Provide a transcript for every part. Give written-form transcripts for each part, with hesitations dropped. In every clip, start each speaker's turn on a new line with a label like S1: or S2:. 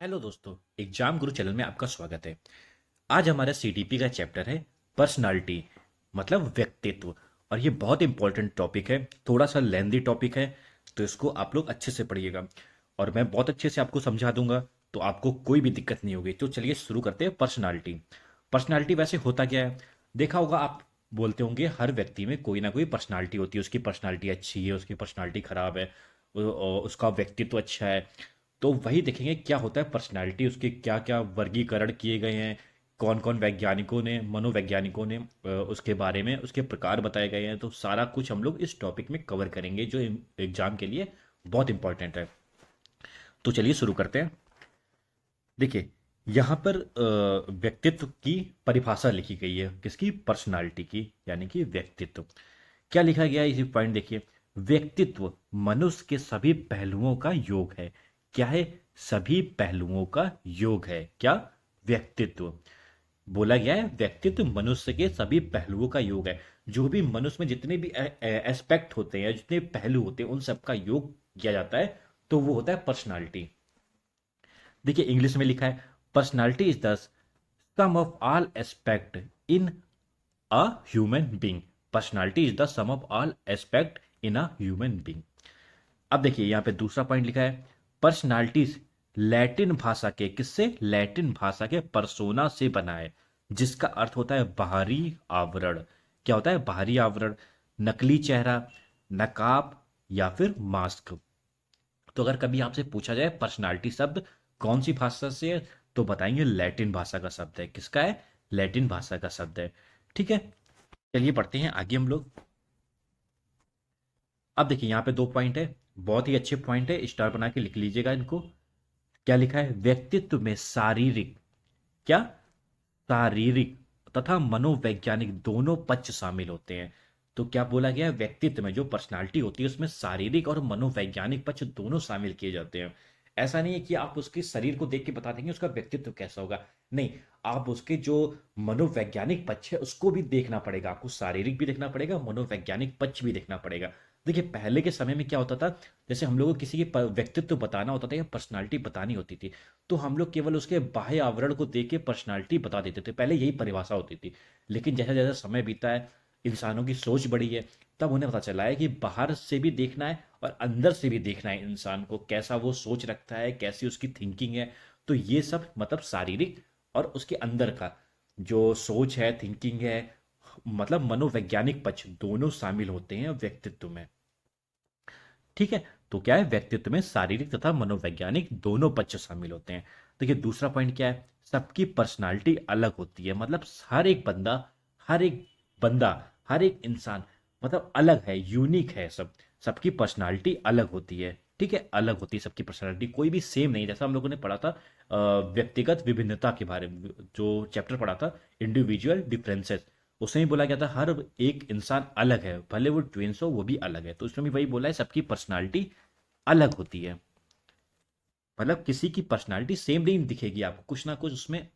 S1: Hello दोस्तों, exam गुरु channel में आपका स्वागत है। आज हमारा सीडीपी का चैप्टर है पर्सनालिटी, मतलब व्यक्तित्व। और ये बहुत इंपॉर्टेंट टॉपिक है, थोड़ा सा लेंदी टॉपिक है, तो इसको आप लोग अच्छे से पढ़िएगा और मैं बहुत अच्छे से आपको समझा दूंगा, तो आपको कोई भी दिक्कत नहीं होगी। तो चलिए शुरू करते हैं। पर्सनालिटी पर्सनालिटी वैसे होता क्या है? देखा होगा आप, बोलते होंगे हर व्यक्ति में कोई ना कोई पर्सनालिटी होती है। उसकी पर्सनालिटी अच्छी है, उसकी पर्सनालिटी खराब है, उसका व्यक्तित्व अच्छा है। तो वही देखेंगे क्या होता है पर्सनालिटी, उसके क्या क्या वर्गीकरण किए गए हैं, कौन कौन वैज्ञानिकों ने, मनोवैज्ञानिकों ने उसके बारे में उसके प्रकार बताए गए हैं। तो सारा कुछ हम लोग इस टॉपिक में कवर करेंगे जो एग्जाम के लिए बहुत इंपॉर्टेंट है। तो चलिए शुरू करते हैं। देखिए, यहाँ पर व्यक्तित्व की परिभाषा लिखी गई है, किसकी? पर्सनालिटी की, यानी कि व्यक्तित्व। क्या लिखा गया है इसी पॉइंट देखिए। व्यक्तित्व मनुष्य के सभी पहलुओं का योग है। क्या है? सभी पहलुओं का योग है। क्या? व्यक्तित्व। बोला गया है व्यक्तित्व मनुष्य के सभी पहलुओं का योग है। जो भी मनुष्य में जितने भी एस्पेक्ट होते हैं, जितने पहलू होते हैं, उन सबका योग किया जाता है, तो वो होता है पर्सनालिटी। देखिए इंग्लिश में लिखा है, personality is the sum of all aspect in a human being. Personality is the sum of all aspect in a human being. अब देखिए यहां पे दूसरा पॉइंट लिखा है, पर्सनालिटीज लैटिन भाषा के, किससे? लैटिन भाषा के परसोना से बना है, जिसका अर्थ होता है बाहरी आवरण। क्या होता है बाहरी आवरण? नकली चेहरा, नकाब या फिर मास्क। तो अगर कभी आपसे पूछा जाए पर्सनालिटी शब्द कौन सी भाषा से है, तो बताएंगे लैटिन भाषा का शब्द है। किसका है? लैटिन भाषा का शब्द है। ठीक है, चलिए पढ़ते हैं आगे हम लोग। अब देखिए यहाँ पे दो पॉइंट है, बहुत ही अच्छे पॉइंट है, स्टार बना के लिख लीजिएगा इनको। क्या लिखा है? व्यक्तित्व में शारीरिक, क्या? शारीरिक तथा मनोवैज्ञानिक दोनों पक्ष शामिल होते हैं। तो क्या बोला गया है? व्यक्तित्व में जो पर्सनालिटी होती है उसमें शारीरिक और मनोवैज्ञानिक पक्ष दोनों शामिल किए जाते हैं। ऐसा नहीं है कि आप उसके शरीर को देख के बता देंगे उसका व्यक्तित्व कैसा होगा। नहीं, आप उसके जो मनोवैज्ञानिक पक्ष है उसको भी देखना पड़ेगा। आपको शारीरिक भी देखना पड़ेगा, मनोवैज्ञानिक पक्ष भी देखना पड़ेगा। देखिए पहले के समय में क्या होता था, जैसे हम लोगों को किसी की व्यक्तित्व बताना होता था या पर्सनालिटी बतानी होती थी, तो हम लोग केवल उसके बाह्य आवरण को देख के पर्सनालिटी बता देते थे। पहले यही परिभाषा होती थी। लेकिन जैसे जैसे समय बीता है, इंसानों की सोच बढ़ी है, तब उन्हें पता चला है कि बाहर से भी देखना है और अंदर से भी देखना है इंसान को, कैसा वो सोच रखता है, कैसी उसकी थिंकिंग है। तो ये सब मतलब शारीरिक और उसके अंदर का जो सोच है, थिंकिंग है, मतलब मनोवैज्ञानिक पक्ष दोनों शामिल होते हैं व्यक्तित्व में। ठीक है, तो क्या है? व्यक्तित्व में शारीरिक तथा मनोवैज्ञानिक दोनों पक्ष शामिल होते हैं। देखिए दूसरा पॉइंट क्या है, सबकी पर्सनालिटी अलग होती है। मतलब हर एक बंदा, हर एक इंसान मतलब अलग है, यूनिक है। सबकी पर्सनालिटी अलग होती है। ठीक है, अलग होती है सबकी पर्सनालिटी, कोई भी सेम नहीं। जैसा हम लोगों ने पढ़ा था व्यक्तिगत विभिन्नता के बारे में, जो चैप्टर पढ़ा था इंडिविजुअल डिफरेंसेस, उसमें भी बोला गया था हर एक इंसान अलग है, भले वो ट्विंस हो वो भी अलग है। तो उसमें भी वही बोला है, सबकी पर्सनालिटी अलग होती है। मतलब किसी की पर्सनालिटी सेम नहीं दिखेगी आपको, कुछ ना कुछ उसमें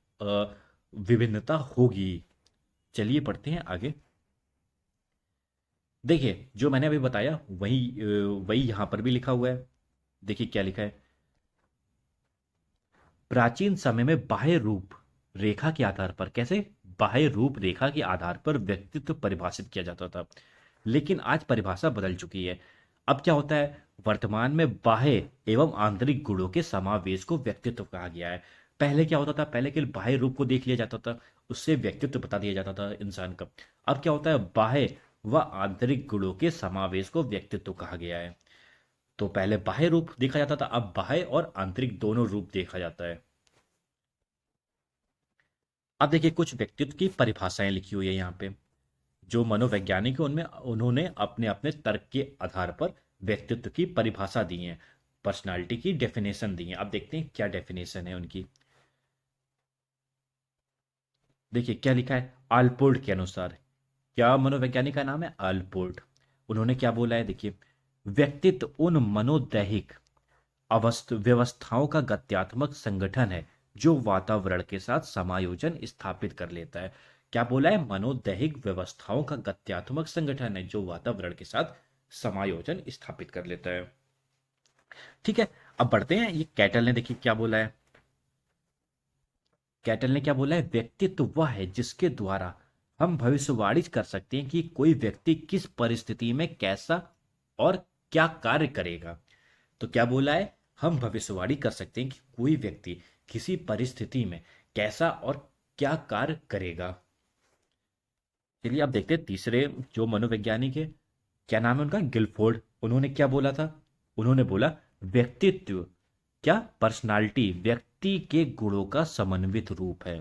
S1: विभिन्नता होगी। चलिए पढ़ते हैं आगे। देखिए जो मैंने अभी बताया वही यहां पर भी लिखा हुआ है। देखिए क्या लिखा है, प्राचीन समय में बाह्य रूप रेखा के आधार पर, कैसे? बाह्य रूप रेखा के आधार पर व्यक्तित्व परिभाषित किया जाता था। लेकिन आज परिभाषा बदल चुकी है। अब क्या होता है, वर्तमान में बाह्य एवं आंतरिक गुणों के समावेश को व्यक्तित्व कहा गया है। पहले क्या होता था, पहले केवल बाह्य रूप को देख लिया जाता था, उससे व्यक्तित्व बता दिया जाता था इंसान का। अब क्या होता है, बाह्य व आंतरिक गुणों के समावेश को व्यक्तित्व कहा गया है। तो पहले बाह्य रूप देखा जाता था, अब बाह्य और आंतरिक दोनों रूप देखा जाता है। अब देखिए कुछ व्यक्तित्व की परिभाषाएं लिखी हुई है यहाँ पे, जो मनोवैज्ञानिक है उनमें उन्होंने अपने अपने तर्क के आधार पर व्यक्तित्व की परिभाषा दी है, पर्सनालिटी की डेफिनेशन दी है। अब देखते हैं क्या डेफिनेशन है उनकी। देखिए क्या लिखा है, आलपोर्ट के अनुसार, क्या मनोवैज्ञानिक का नाम है? आलपोर्ट। उन्होंने क्या बोला है देखिए, व्यक्तित्व उन मनोदैहिक व्यवस्थाओं का गत्यात्मक संगठन है जो वातावरण के साथ समायोजन स्थापित कर लेता है। क्या बोला है? मनोदैहिक व्यवस्थाओं का गत्यात्मक संगठन है जो वातावरण के साथ समायोजन स्थापित कर लेता है। ठीक है, अब बढ़ते हैं, ये कैटल ने देखिए क्या बोला है। कैटल ने क्या बोला है, व्यक्तित्व वह है जिसके द्वारा हम भविष्यवाणी कर सकते हैं कि कोई व्यक्ति किस परिस्थिति में कैसा और क्या कार्य करेगा। तो क्या बोला है, हम भविष्यवाणी कर सकते हैं कि कोई व्यक्ति किसी परिस्थिति में कैसा और क्या कार्य करेगा। चलिए अब देखते हैं तीसरे जो मनोवैज्ञानिक है, क्या नाम है उनका, गिलफोर्ड। उन्होंने क्या बोला था, उन्होंने बोला व्यक्तित्व, क्या, पर्सनालिटी व्यक्ति के गुणों का समन्वित रूप है।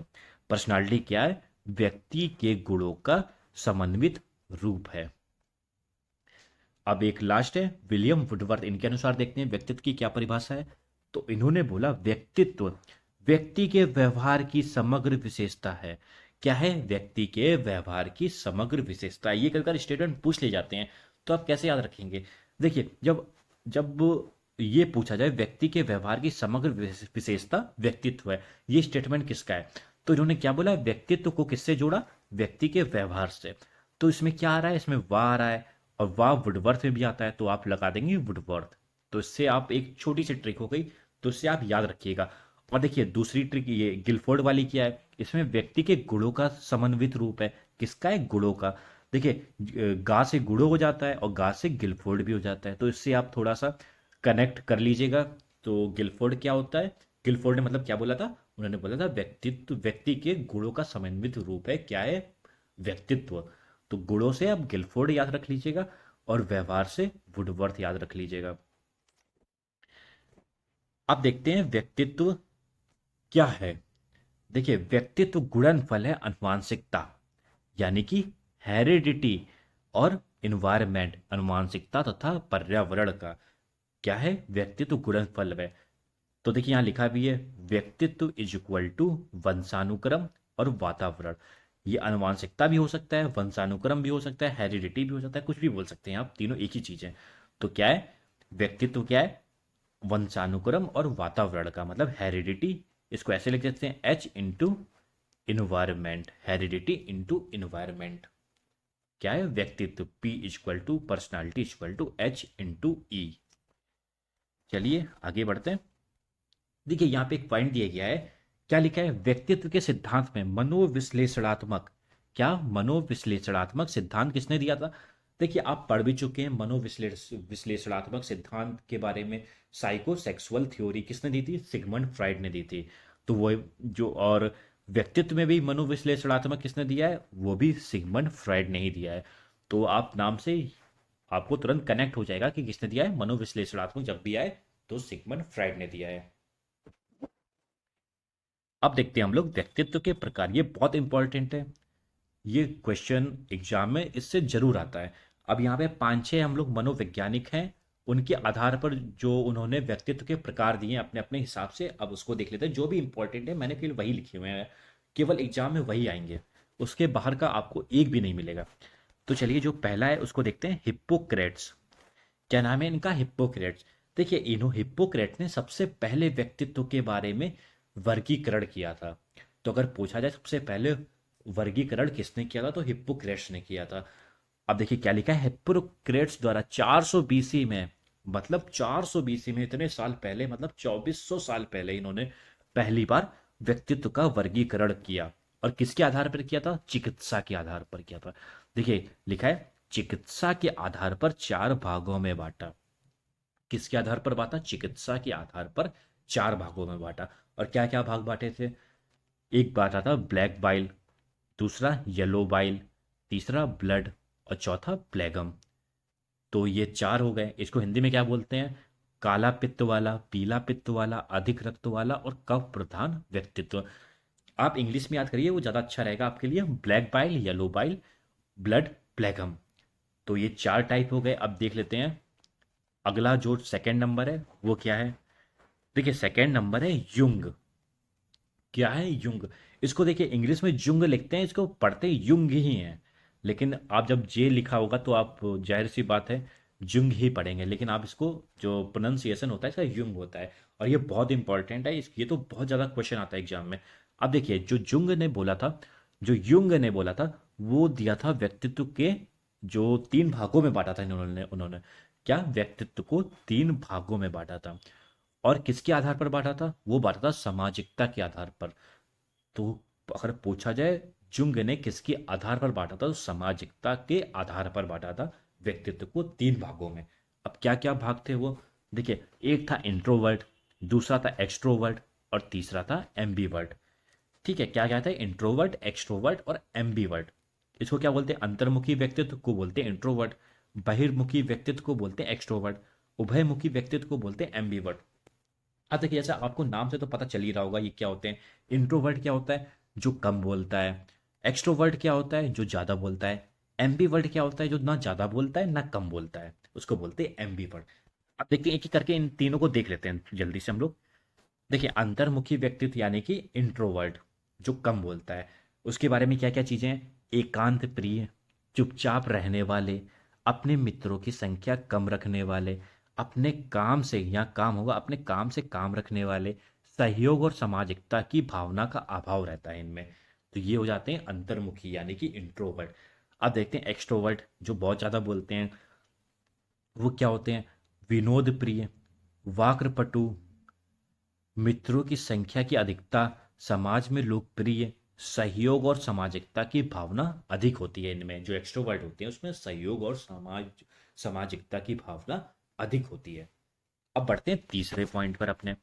S1: पर्सनालिटी क्या है, व्यक्ति के गुणों का समन्वित रूप है। अब एक लास्ट है विलियम वुडवर्थ, इनके अनुसार देखते हैं व्यक्तित्व की क्या परिभाषा है। तो इन्होंने बोला व्यक्तित्व व्यक्ति के व्यवहार की समग्र विशेषता है। क्या है, व्यक्ति के व्यवहार की समग्र विशेषता। ये कई बार स्टेटमेंट पूछ ले जाते हैं, तो आप कैसे याद रखेंगे। देखिए जब जब ये पूछा जाए व्यक्ति के व्यवहार की समग्र विशेषता व्यक्तित्व है, ये स्टेटमेंट किसका है, तो इन्होंने क्या बोला, व्यक्तित्व को किससे जोड़ा, व्यक्ति के व्यवहार से। तो इसमें क्या आ रहा है, इसमें वाह आ रहा है, और वाह वुडवर्थ में भी आता है, तो आप लगा देंगे वुडवर्थ। तो इससे आप एक छोटी सी ट्रिक हो गई, तो इससे आप याद रखिएगा। और देखिए दूसरी ट्रिक ये गिलफोर्ड वाली क्या है, इसमें व्यक्ति के गुणों का समन्वित रूप है। किसका है, गुणों का। देखिए गा से गुणों हो जाता है और गा से गिलफोर्ड भी हो जाता है, तो इससे आप थोड़ा सा कनेक्ट कर लीजिएगा। तो गिलफोर्ड क्या होता है, गिलफोर्ड ने मतलब क्या बोला था, उन्होंने बोला था व्यक्तित्व व्यक्ति के गुणों का समन्वित रूप है, क्या है, व्यक्तित्व। तो गुणों से आप गिलफोर्ड याद रख लीजिएगा और व्यवहार से वुडवर्थ याद रख लीजिएगा। अब देखते हैं व्यक्तित्व क्या है। देखिए व्यक्तित्व गुणनफल है अनुवांशिकता, यानी कि हेरिडिटी और इन्वायरमेंट, अनुवांशिकता तथा पर्यावरण का। क्या है, व्यक्तित्व गुणनफल है। तो देखिए यहाँ लिखा भी है व्यक्तित्व इज इक्वल टू वंशानुक्रम और वातावरण। ये अनुवांशिकता भी हो सकता है, वंशानुक्रम भी हो सकता है, हेरिडिटी भी हो सकता है, कुछ भी बोल सकते हैं आप, तीनों एक ही चीज है। तो क्या है, व्यक्तित्व क्या है, वंशानुक्रम और वातावरण का, मतलब हेरिडिटी। इसको ऐसे लिख सकते हैं H into environment, heredity into environment. क्या है, व्यक्तित्व P equal to personality equal to H into E. चलिए आगे बढ़ते हैं। देखिए यहाँ पे एक पॉइंट दिया गया है, क्या लिखा है, व्यक्तित्व के सिद्धांत में मनोविश्लेषणात्मक, क्या, मनोविश्लेषणात्मक सिद्धांत किसने दिया था। देखिए आप पढ़ भी चुके हैं विश्लेषणात्मक सिद्धांत के बारे में। साइकोसेक्सुअल थ्योरी किसने दी थी, सिगमंड फ्राइड ने दी थी। तो वो जो, और व्यक्तित्व में भी मनोविश्लेषणात्मक किसने दिया है, वो भी सिगमंड फ्राइड ने ही दिया है। तो आप नाम से आपको तुरंत कनेक्ट हो जाएगा कि किसने दिया है, मनोविश्लेषणात्मक जब भी आए तो सिगमंड फ्राइड ने दिया है। अब देखते हैं हम लोग व्यक्तित्व के प्रकार, ये बहुत इंपॉर्टेंट है, ये क्वेश्चन एग्जाम में इससे जरूर आता है। अब यहाँ पे पांच छह हम लोग मनोवैज्ञानिक हैं, उनके आधार पर जो उन्होंने व्यक्तित्व के प्रकार दिए हैं अपने अपने हिसाब से, अब उसको देख लेते हैं। जो भी इंपॉर्टेंट है मैंने केवल वही लिखे हुए हैं, केवल एग्जाम में वही आएंगे, उसके बाहर का आपको एक भी नहीं मिलेगा। तो चलिए जो पहला है उसको देखते हैं, हिप्पोक्रेट्स। क्या नाम है इनका, हिप्पोक्रेट्स। देखिए इन्हों हिप्पोक्रेट्स ने सबसे पहले व्यक्तित्व के बारे में वर्गीकरण किया था। तो अगर पूछा जाए सबसे पहले वर्गीकरण किसने किया था, तो हिप्पोक्रेट्स ने किया था। अब देखिए क्या लिखा है, हिप्पोक्रेट्स द्वारा 400 बीसी में, मतलब 400 बीसी में, इतने साल पहले, मतलब 2400 साल पहले इन्होंने पहली बार व्यक्तित्व का वर्गीकरण किया। और किसके आधार पर किया था, चिकित्सा के आधार पर किया था। देखिए लिखा है चिकित्सा के आधार पर चार भागों में बांटा। किसके आधार पर बांटा, चिकित्सा के आधार पर चार भागों में बांटा। और क्या क्या भाग बांटे थे, एक बांटा था ब्लैक बाइल, दूसरा येलो बाइल, तीसरा ब्लड, और चौथा प्लेगम। तो ये चार हो गए। इसको हिंदी में क्या बोलते हैं, काला पित्त वाला, पीला पित्त वाला, अधिक रक्त वाला और कफ प्रधान व्यक्तित्व। आप इंग्लिश में याद करिए, वो ज़्यादा अच्छा रहेगा आपके लिए, black bile, yellow bile, blood, phlegm. तो ये चार टाइप हो गए। अब देख लेते हैं अगला जो सेकंड नंबर है वो क्या है। देखिए सेकंड नंबर है युंग। क्या है, युंग। इसको देखिए इंग्लिश में जुंग लिखते हैं, इसको पढ़ते युंग ही हैं, लेकिन आप जब जे लिखा होगा तो आप जाहिर सी बात है जुंग ही पढ़ेंगे, लेकिन आप इसको जो प्रोनाउंसिएशन होता है इसका युंग होता है। और ये बहुत इंपॉर्टेंट है, ये तो बहुत ज़्यादा क्वेश्चन आता है एग्जाम में। अब देखिए जो जुंग ने बोला था, जो युंग ने बोला था, वो दिया था व्यक्तित्व के जो तीन भागों में बांटा था इन्होंने उन्होंने क्या, व्यक्तित्व को तीन भागों में बांटा था। और किसके आधार पर बांटा था, वो बांटा था सामाजिकता के आधार पर। तो अगर पूछा जाए जुंग ने किसके आधार पर बांटा था, तो सामाजिकता के आधार पर बांटा था व्यक्तित्व को तीन भागों में। अब क्या क्या भाग थे वो, देखिए, एक था इंट्रोवर्ट, दूसरा था एक्सट्रोवर्ट, और तीसरा था एम्बीवर्ट। ठीक है, क्या क्या था, इंट्रोवर्ट, एक्सट्रोवर्ट और एम्बीवर्ट। इसको क्या बोलते हैं, अंतर्मुखी व्यक्तित्व को बोलते हैं इंट्रोवर्ट, बहिर्मुखी व्यक्तित्व को बोलते हैं एक्सट्रोवर्ट, उभयमुखी व्यक्तित्व को बोलते हैं एम्बीवर्ट। अब देखिए, जैसा आपको नाम से तो पता चल ही रहा होगा ये क्या होते हैं। इंट्रोवर्ट क्या होता है, जो कम बोलता है। एक्सट्रोवर्ट क्या होता है, जो ज़्यादा बोलता है। एम्बीवर्ट क्या होता है, जो ना ज़्यादा बोलता है ना कम बोलता है, उसको बोलते हैं एम्बीवर्ट। अब देखते हैं एक एक करके इन तीनों को देख लेते हैं जल्दी से हम लोग। देखिए, अंतर्मुखी व्यक्तित्व यानी कि इंट्रोवर्ट, जो कम बोलता है, उसके बारे में क्या क्या चीज़ें हैं, एकांत प्रिय, चुपचाप रहने वाले, अपने मित्रों की संख्या कम रखने वाले, अपने काम से, यहाँ काम होगा, अपने काम से काम रखने वाले, सहयोग और सामाजिकता की भावना का अभाव रहता है इनमें। तो ये हो जाते हैं अंतर्मुखी यानी कि इंट्रोवर्ट। अब देखते हैं एक्सट्रोवर्ट, जो बहुत ज़्यादा बोलते हैं। वो क्या होते हैं, विनोद प्रिय, वाक्रपटु, मित्रों की संख्या की अधिकता, समाज में लोकप्रिय, सहयोग और सामाजिकता की भावना अधिक होती है इनमें। जो एक्सट्रोवर्ट होते हैं उसमें सहयोग और सामाजिकता की भावना अधिक होती है। अब बढ़ते हैं तीसरे पॉइंट पर अपने।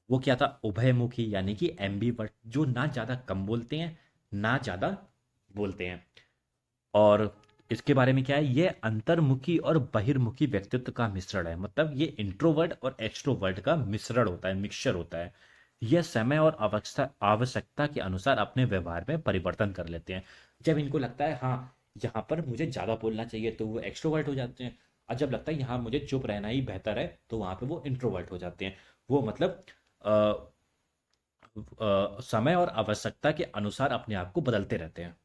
S1: वो क्या था, उभयमुखी यानी कि एम्बीवर्ट, जो ना ज़्यादा कम बोलते हैं ना ज़्यादा बोलते हैं। और इसके बारे में क्या है, ये अंतर्मुखी और बहिर्मुखी व्यक्तित्व का मिश्रण है। मतलब ये इंट्रोवर्ट और एक्सट्रोवर्ट का मिश्रण होता है, मिक्सचर होता है। यह समय और आवश्यकता आवश्यकता के अनुसार अपने व्यवहार में परिवर्तन कर लेते हैं। जब इनको लगता है हाँ यहाँ पर मुझे ज़्यादा बोलना चाहिए, तो वो एक्सट्रोवर्ट हो जाते हैं। और जब लगता है यहाँ मुझे चुप रहना ही बेहतर है, तो वहाँ पे वो इंट्रोवर्ट हो जाते हैं। वो मतलब समय और आवश्यकता के अनुसार अपने आप को बदलते रहते हैं।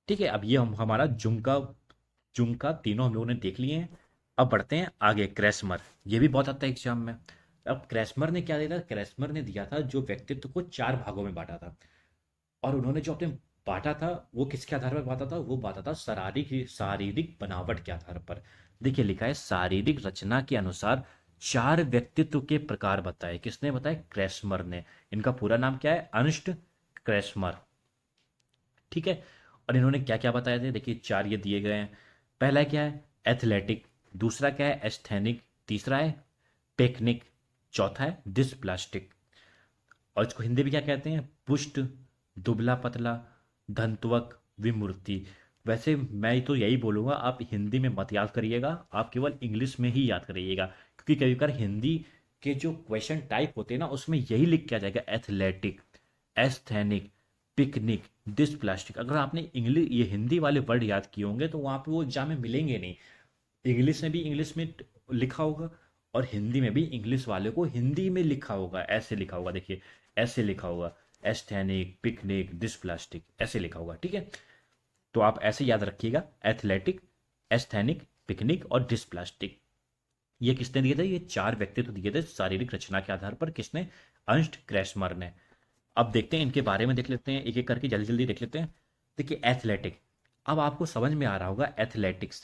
S1: ठीक है, अब ये हम हमारा जुमका तीनों हम लोगों ने देख लिए हैं। अब बढ़ते हैं आगे, क्रैस्मर। ये भी बहुत आता है एग्जाम में। अब क्रैस्मर ने क्या दिया था, क्रैस्मर ने दिया था जो व्यक्तित्व को चार भागों में बांटा था। और उन्होंने जो अपने बांटा था वो किसके आधार पर बांटा था, वो बांटा था शारीरिक शारीरिक बनावट के आधार पर। देखिए, लिखा है शारीरिक रचना के अनुसार चार व्यक्तित्व के प्रकार बताए। किसने बताए, क्रैस्मर ने। इनका पूरा नाम क्या है, अर्नस्ट क्रैस्मर। ठीक है, और इन्होंने क्या क्या बताए थे, देखिए चार ये दिए गए हैं। पहला क्या है, एथलेटिक। दूसरा क्या है, एस्थेनिक। तीसरा है पेकनिक। चौथा है डिसप्लास्टिक। और इसको हिंदी में क्या कहते हैं, पुष्ट, दुबला पतला, धंतवक, विमूर्ति। वैसे मैं तो यही बोलूँगा, आप हिंदी में मत याद करिएगा, आप केवल इंग्लिश में ही याद करिएगा। क्योंकि कभी कभार हिंदी के जो क्वेश्चन टाइप होते हैं ना, उसमें यही लिख के आ जाएगा, एथलेटिक, एस्थेनिक, पिकनिक, डिसप्लास्टिक। अगर आपने इंग्लिश ये हिंदी वाले वर्ड याद किए होंगे तो वहाँ पे वो एग्जाम में मिलेंगे नहीं। इंग्लिश में भी इंग्लिश में लिखा होगा, और हिंदी में भी इंग्लिश वाले को हिंदी में लिखा होगा, ऐसे लिखा होगा, देखिए ऐसे लिखा होगा, एस्थेनिक, पिकनिक, डिसप्लास्टिक, ऐसे लिखा होगा। ठीक है, तो आप ऐसे याद रखिएगा, एथलेटिक, एस्थेनिक, पिकनिक और डिसप्लास्टिक। ये किसने दिए थे, ये चार व्यक्तित्व दिए थे शारीरिक रचना के आधार पर। किसने, अर्नस्ट क्रैस्मर ने। अब देखते हैं इनके बारे में, देख लेते हैं एक एक करके, जल्दी जल्दी देख लेते हैं। देखिए, एथलेटिक। अब आपको समझ में आ रहा होगा एथलेटिक्स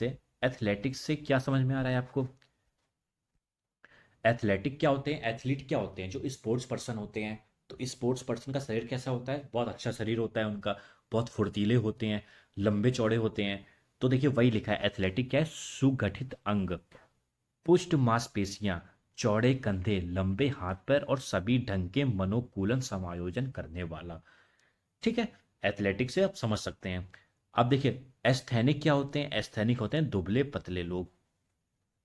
S1: से क्या समझ में आ रहा है आपको। एथलेटिक क्या होते हैं, एथलीट क्या होते हैं, जो स्पोर्ट्स पर्सन होते हैं। तो स्पोर्ट्स पर्सन का शरीर कैसा होता है, बहुत अच्छा शरीर होता है उनका, बहुत फुर्तीले होते हैं, लंबे चौड़े होते हैं। तो देखिए वही लिखा है, एथलेटिक क्या है, सुगठित अंग, पुष्ट मांसपेशियां, चौड़े कंधे, लंबे हाथ पैर और सभी ढंग के मनोकूलन समायोजन करने वाला। ठीक है, एथलेटिक से आप समझ सकते हैं। अब देखिए, एस्थेनिक क्या होते हैं, एस्थेनिक होते हैं दुबले पतले लोग।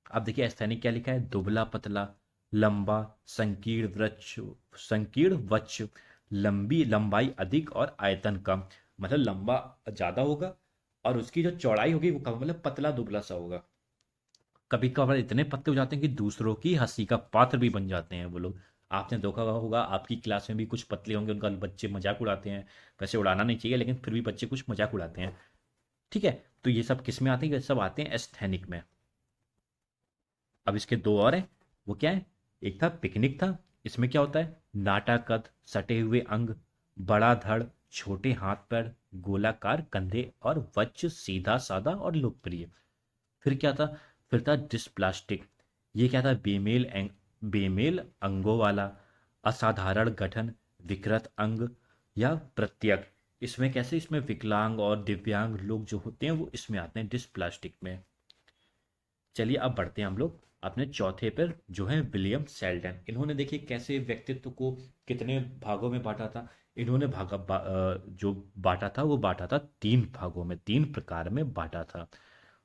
S1: अब देखिए एस्थेनिक क्या लिखा है, दुबला पतला, लंबा, संकीर्ण वक्ष, लंबी लंबाई अधिक और आयतन कम। मतलब लंबा ज्यादा होगा और उसकी जो चौड़ाई होगी वो कम, मतलब पतला दुबला सा होगा। कभी कभार इतने पतले हो जाते हैं कि दूसरों की हंसी का पात्र भी बन जाते हैं वो लोग। आपने देखा होगा, आपकी क्लास में भी कुछ पतले होंगे, उनका बच्चे मजाक उड़ाते हैं। वैसे उड़ाना नहीं चाहिए, लेकिन फिर भी बच्चे कुछ मजाक उड़ाते हैं। ठीक है, तो ये सब किस में आते हैं, ये सब आते हैं एस्थेनिक में। अब इसके दो और हैं, वो क्या है, एक था पिकनिक था। इसमें क्या होता है, नाटा कद, सटे हुए अंग, बड़ा धड़, छोटे हाथ पैर, गोलाकार कंधे और वक्ष सीधा साधा और लोकप्रिय। फिर क्या था, फिर था डिस्प्लास्टिक। ये क्या था, बेमेल अंगों वाला, असाधारण गठन, विकृत अंग, या प्रत्यक। इसमें कैसे, इसमें विकलांग और दिव्यांग लोग जो होते हैं वो इसमें आते हैं डिस्प्लास्टिक में। चलिए अब बढ़ते हैं हम लोग अपने चौथे पर, जो है विलियम सेल्डन। इन्होंने देखिए कैसे व्यक्तित्व को कितने भागों में बांटा था। इन्होंने जो बांटा था वो बांटा था तीन भागों में, तीन प्रकार में बांटा था।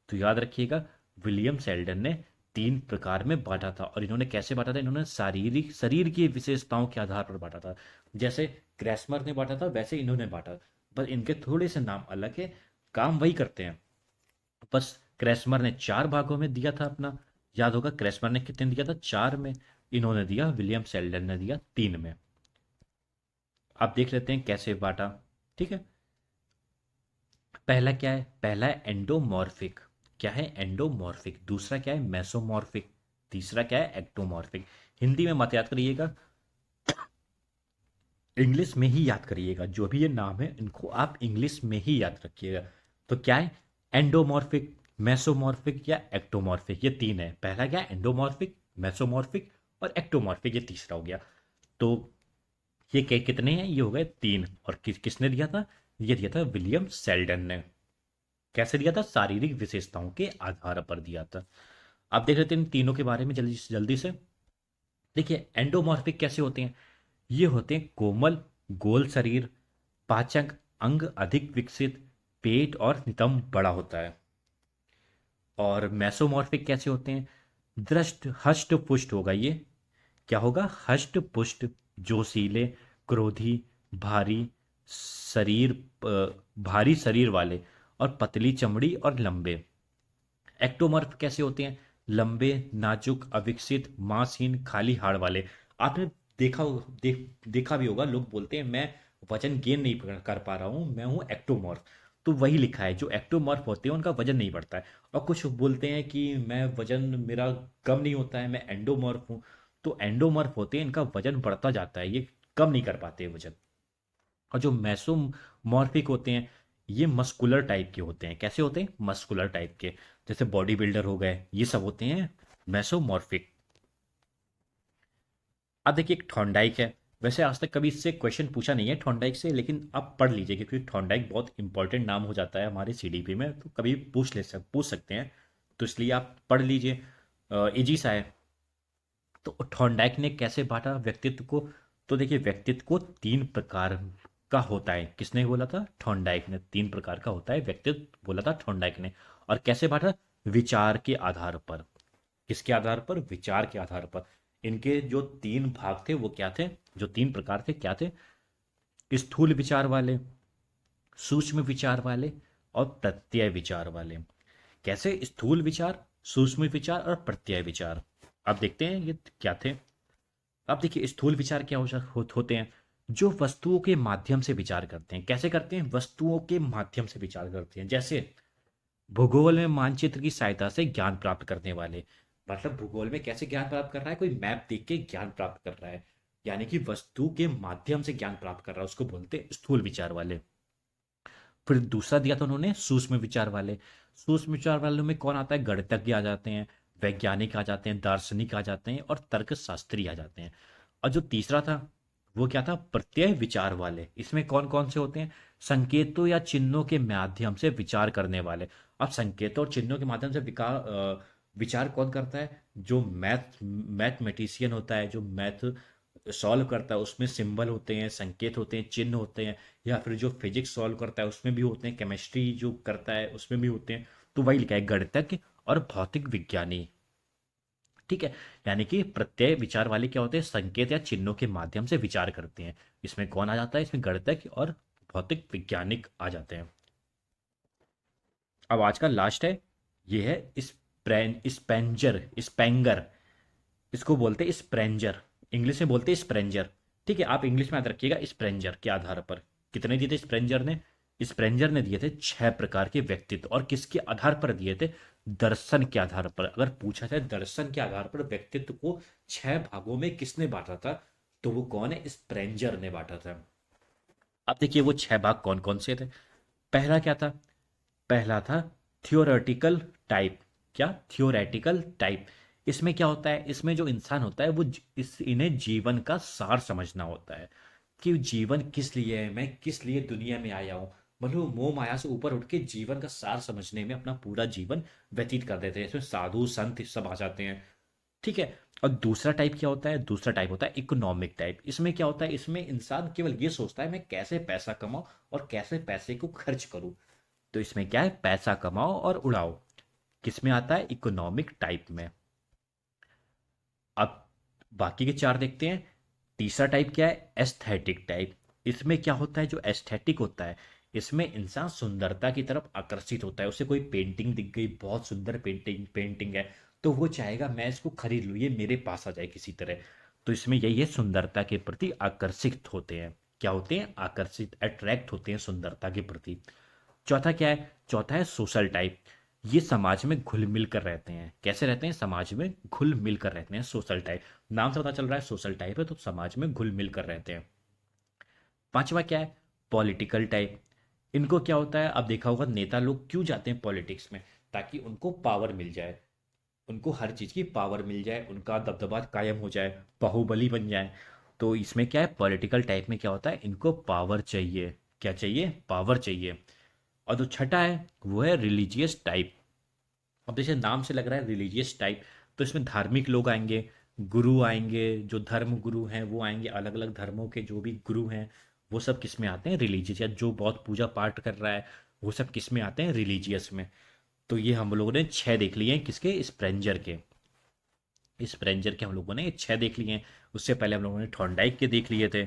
S1: तो याद रखिएगा, विलियम सेल्डन ने तीन प्रकार में बांटा था। और इन्होंने कैसे बांटा था, इन्होंने शारीरिक शरीर की विशेषताओं के आधार पर बांटा था। जैसे क्रैस्मर ने बांटा था वैसे इन्होंने बांटा, बस इनके थोड़े से नाम अलग है, काम वही करते हैं। बस क्रैस्मर ने चार भागों में दिया था अपना, याद होगा क्रैस्मर ने कितने दिया था, चार में। इन्होंने दिया, विलियम सेल्डन ने दिया तीन में। आप देख लेते हैं कैसे बांटा। ठीक है, पहला क्या है, पहला है एंडोमॉर्फिक। क्या है, एंडोमॉर्फिक। दूसरा क्या है, मेसोमॉर्फिक। तीसरा क्या है, एक्टोमॉर्फिक। हिंदी में मत याद करिएगा, इंग्लिश में ही याद करिएगा। जो भी ये नाम है इनको आप इंग्लिश में ही याद रखिएगा। तो क्या है, एंडोमॉर्फिक, मेसोमॉर्फिक या एक्टोमॉर्फिक, ये तीन है। पहला क्या है, एंडोमॉर्फिक, मेसोमॉर्फिक और एक्टोमॉर्फिक, ये तीसरा हो गया। तो ये कितने हैं, ये हो गए तीन। और किसने दिया था, ये दिया था विलियम सेल्डन ने। कैसे दिया था, शारीरिक विशेषताओं के आधार पर दिया था। आप देख लेते हैं इन तीनों के बारे में जल्दी जल्दी से। देखिए एंडोमॉर्फिक कैसे होते हैं, ये होते हैं कोमल, गोल शरीर, पाचक अंग अधिक विकसित, पेट और नितंब बड़ा होता है। और मेसोमॉर्फिक कैसे होते हैं, दृष्ट हष्ट पुष्ट होगा ये। क्या होगा, हष्ट पुष्ट, जोशीले, क्रोधी, भारी शरीर, भारी शरीर वाले और पतली चमड़ी और लंबे। एक्टोमर्फ कैसे होते हैं, लंबे, नाजुक, अविकसित, मांसहीन, खाली हाड़ वाले। आपने देखा भी होगा, लोग बोलते हैं मैं वजन गेन नहीं कर पा रहा हूं, मैं हूं एक्टोमॉर्फ। तो वही लिखा है, जो एक्टोमॉर्फ होते हैं उनका वजन नहीं बढ़ता है। और कुछ बोलते हैं कि मैं वजन मेरा कम नहीं होता है, मैं एंडोमॉर्फ हूं। तो एंडोमॉर्फ होते हैं, इनका वजन बढ़ता जाता है, ये कम नहीं कर पाते वजन। और जो मैसोमॉर्फिक होते हैं, ये मस्कुलर टाइप के होते हैं। कैसे होते हैं, मस्कुलर टाइप के, जैसे बॉडी बिल्डर हो गए, ये सब होते हैं मैसोमॉर्फिक। अब देखिए एक थॉर्नडाइक है। वैसे आज तक कभी इससे क्वेश्चन पूछा नहीं है थॉर्नडाइक से, लेकिन आप पढ़ लीजिए क्योंकि थॉर्नडाइक बहुत इंपॉर्टेंट नाम हो जाता है हमारे सीडीपी में, तो कभी पूछ सकते हैं। तो इसलिए आप पढ़ लीजिए, इजी सा है। तो थॉर्नडाइक ने कैसे बांटा व्यक्तित्व को, तो देखिए व्यक्तित्व को तीन प्रकार का होता है। किसने बोला था, थॉर्नडाइक ने। तीन प्रकार का होता है व्यक्तित्व, बोला था थॉर्नडाइक ने। और कैसे बांटा, विचार के आधार पर। किसके आधार पर, विचार के आधार पर। इनके जो तीन भाग थे वो क्या थे, जो तीन प्रकार थे क्या थे, स्थूल विचार वाले, सूक्ष्म विचार वाले और प्रत्यय विचार वाले। कैसे, स्थूल विचार, सूक्ष्म विचार और प्रत्यय विचार। अब देखते हैं ये क्या थे। अब देखिए स्थूल विचार क्या होते हैं, जो वस्तुओं के माध्यम से विचार करते हैं। कैसे करते हैं, वस्तुओं के माध्यम से विचार करते हैं। जैसे भूगोल में मानचित्र की सहायता से ज्ञान प्राप्त करने वाले। मतलब भूगोल में कैसे ज्ञान प्राप्त कर रहा है, कोई मैप देख के ज्ञान प्राप्त कर रहा है, यानी कि वस्तु के माध्यम से ज्ञान प्राप्त कर रहा है, उसको बोलते हैं स्थूल विचार वाले। फिर दूसरा दिया था उन्होंने, सूक्ष्म विचार वाले। सूक्ष्म विचार वालों में कौन आता है, गणितज्ञ आ जाते हैं, वैज्ञानिक आ जाते हैं, दार्शनिक आ जाते हैं और तर्कशास्त्री आ जाते हैं। और जो तीसरा था वो क्या था, प्रत्यय विचार वाले। इसमें कौन कौन से होते हैं, संकेतों या चिन्हों के माध्यम से विचार करने वाले। अब संकेतों और चिन्हों के माध्यम से विचार कौन करता है, जो मैथमेटिशियन होता है, जो मैथ सॉल्व करता है, उसमें सिंबल होते हैं, संकेत होते हैं, चिन्ह होते हैं। या फिर जो फिजिक्स सॉल्व करता है उसमें भी होते हैं, केमिस्ट्री जो करता है उसमें भी होते हैं। तो वही लिखा है, गणितज्ञ और भौतिक विज्ञानी। ठीक है, यानी कि प्रत्यय विचार वाले क्या होते हैं, संकेत या चिन्हों के माध्यम से विचार करते हैं। इसमें कौन आ जाता है, इसमें गणितज्ञ और भौतिक वैज्ञानिक आ जाते हैं। अब आज का लास्ट है, ये है स्पेंजर, स्पेंगर। इसको बोलते हैं स्प्रेंजर, इंग्लिश में बोलते हैं स्प्रेंजर। ठीक है, आप इंग्लिश में याद रखिएगा स्प्रेंजर के आधार पर। कितने दिए थे स्प्रेंजर ने, स्प्रेंजर ने दिए थे छह प्रकार के व्यक्तित्व। और किसके आधार पर दिए थे, दर्शन के आधार पर। अगर पूछा जाए दर्शन के आधार पर व्यक्तित्व को छह भागों में किसने बांटा था, तो वो कौन है, स्प्रेंजर ने बांटा था। अब देखिए वो छह भाग कौन कौन से थे। पहला क्या था, पहला था थियोरेटिकल टाइप। क्या, थियोरेटिकल टाइप। इसमें क्या होता है, इसमें जो इंसान होता है वो इन्हें जीवन का सार समझना होता है। कि जीवन किस लिए है, मैं किस लिए दुनिया में आया हूँ। मतलब मोह माया से ऊपर उठ के जीवन का सार समझने में अपना पूरा जीवन व्यतीत कर देते हैं। इसमें साधु संत सब आ जाते हैं। ठीक है। और दूसरा टाइप क्या होता है? दूसरा टाइप होता है इकोनॉमिक टाइप। इसमें क्या होता है? इसमें इंसान केवल ये सोचता है मैं कैसे पैसा कमाऊं और कैसे पैसे को खर्च करूं। तो इसमें क्या है? पैसा कमाओ और उड़ाओ। किसमें आता है? इकोनॉमिक टाइप में। अब बाकी के चार देखते हैं। तीसरा टाइप क्या है? Aesthetic type. इसमें क्या होता है? जो एस्थेटिक होता है, इसमें इंसान सुंदरता की तरफ आकर्षित होता है। उसे कोई पेंटिंग दिख गई, बहुत सुंदर पेंटिंग पेंटिंग है, तो वो चाहेगा मैं इसको खरीद लूँ, ये मेरे पास आ जाए किसी तरह। तो इसमें यही है, सुंदरता के प्रति आकर्षित होते हैं। क्या होते हैं? आकर्षित, अट्रैक्ट होते हैं सुंदरता के प्रति। चौथा क्या है? चौथा है सोशल टाइप। ये समाज में घुल मिल कर रहते हैं। कैसे रहते हैं? समाज में घुल मिल कर रहते हैं, सोशल टाइप। नाम से पता चल रहा है सोशल टाइप है, तो समाज में घुल मिल कर रहते हैं। पांचवा क्या है? Political type. इनको क्या होता है? अब देखा होगा नेता लोग क्यों जाते हैं पॉलिटिक्स में? ताकि उनको पावर मिल जाए, उनको हर चीज़ की पावर मिल जाए, उनका दबदबा कायम हो जाए, बाहुबली बन जाए। तो इसमें क्या है? पॉलिटिकल टाइप में क्या होता है? इनको पावर चाहिए। क्या चाहिए? पावर चाहिए। और जो छठा है वो है रिलीजियस टाइप। अब जैसे नाम से लग रहा है रिलीजियस टाइप, तो इसमें धार्मिक लोग आएंगे, गुरु आएंगे, जो धर्म गुरु हैं वो आएंगे, अलग अलग धर्मों के जो भी गुरु हैं वो सब किस में आते हैं? रिलीजियस। या जो बहुत पूजा पाठ कर रहा है वो सब किस में आते हैं? रिलीजियस में। तो ये हम लोगों ने छह देख लिए हैं, किसके? स्प्रेंजर के। स्प्रेंजर के हम लोगों ने छह देख लिए हैं। उससे पहले हम लोगों ने थॉर्नडाइक के देख लिए थे।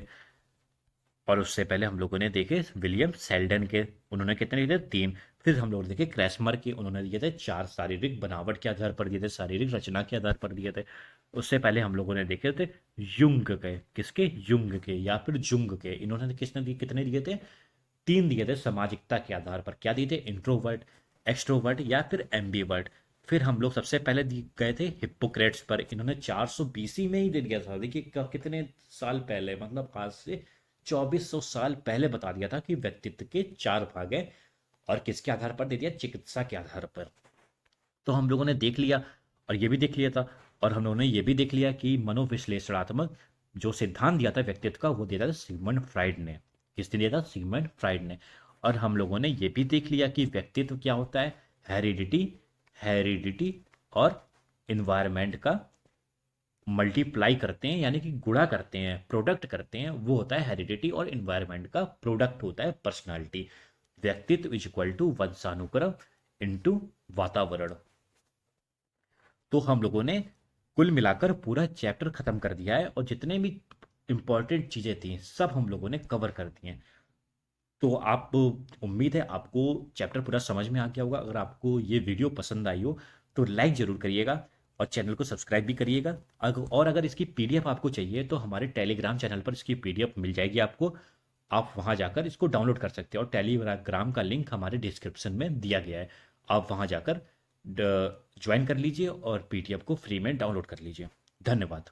S1: और उससे पहले हम लोगों ने देखे विलियम सेल्डन के। उन्होंने कितने दिए थे? तीन। फिर हम लोग देखे क्रैसमर के, उन्होंने दिए थे चार। शारीरिक बनावट के आधार पर दिए थे, शारीरिक रचना के आधार पर दिए थे। उससे पहले हम लोगों ने देखे थे युंग के। किसके? युंग के या फिर जुंग के। इन्होंने किसने दिए? कितने दिए थे? तीन दिए थे सामाजिकता के आधार पर। क्या दिए थे? इंट्रोवर्ट, एक्सट्रोवर्ट या फिर एम्बीवर्ट। फिर हम लोग सबसे पहले गए थे हिप्पोक्रेट्स पर। इन्होंने 400 बीसी में ही दे दिया था। देखिए कितने साल पहले, मतलब आज से 2400 साल पहले बता दिया था कि व्यक्तित्व के चार भाग हैं। और किसके आधार पर दे दिया? चिकित्सा के आधार पर। तो हम लोगों ने देख लिया, और ये भी देख लिया था। और हम लोगों ने ये भी देख लिया कि मनोविश्लेषणात्मक जो सिद्धांत दिया था व्यक्तित्व का, वो दिया था सिगमंड फ्राइड ने। किसने दिया था? सिगमंड फ्राइड ने। और हम लोगों ने ये भी देख लिया कि व्यक्तित्व क्या होता है? हेरिडिटी, हेरिडिटी और इन्वायरमेंट का मल्टीप्लाई करते हैं, यानी कि गुणा करते हैं, प्रोडक्ट करते हैं, वो होता है हेरिडिटी। और इन्वायरमेंट का प्रोडक्ट होता है पर्सनालिटी। व्यक्तित्व इज इक्वल टू वंशानुक्रम इनटू वातावरण। तो हम लोगों ने कुल मिलाकर पूरा चैप्टर खत्म कर दिया है, और जितने भी इंपॉर्टेंट चीजें थी सब हम लोगों ने कवर कर दी हैं। तो आप, उम्मीद है आपको चैप्टर पूरा समझ में आ गया होगा। अगर आपको ये वीडियो पसंद आई हो तो लाइक ज़रूर करिएगा, और चैनल को सब्सक्राइब भी करिएगा। और अगर इसकी पीडीएफ आपको चाहिए तो हमारे टेलीग्राम चैनल पर इसकी पीडीएफ मिल जाएगी आपको। आप वहाँ जाकर इसको डाउनलोड कर सकते हैं, और टेलीग्राम का लिंक हमारे डिस्क्रिप्शन में दिया गया है। आप वहाँ जाकर ज्वाइन कर लीजिए और पीडीएफ को फ्री में डाउनलोड कर लीजिए। धन्यवाद।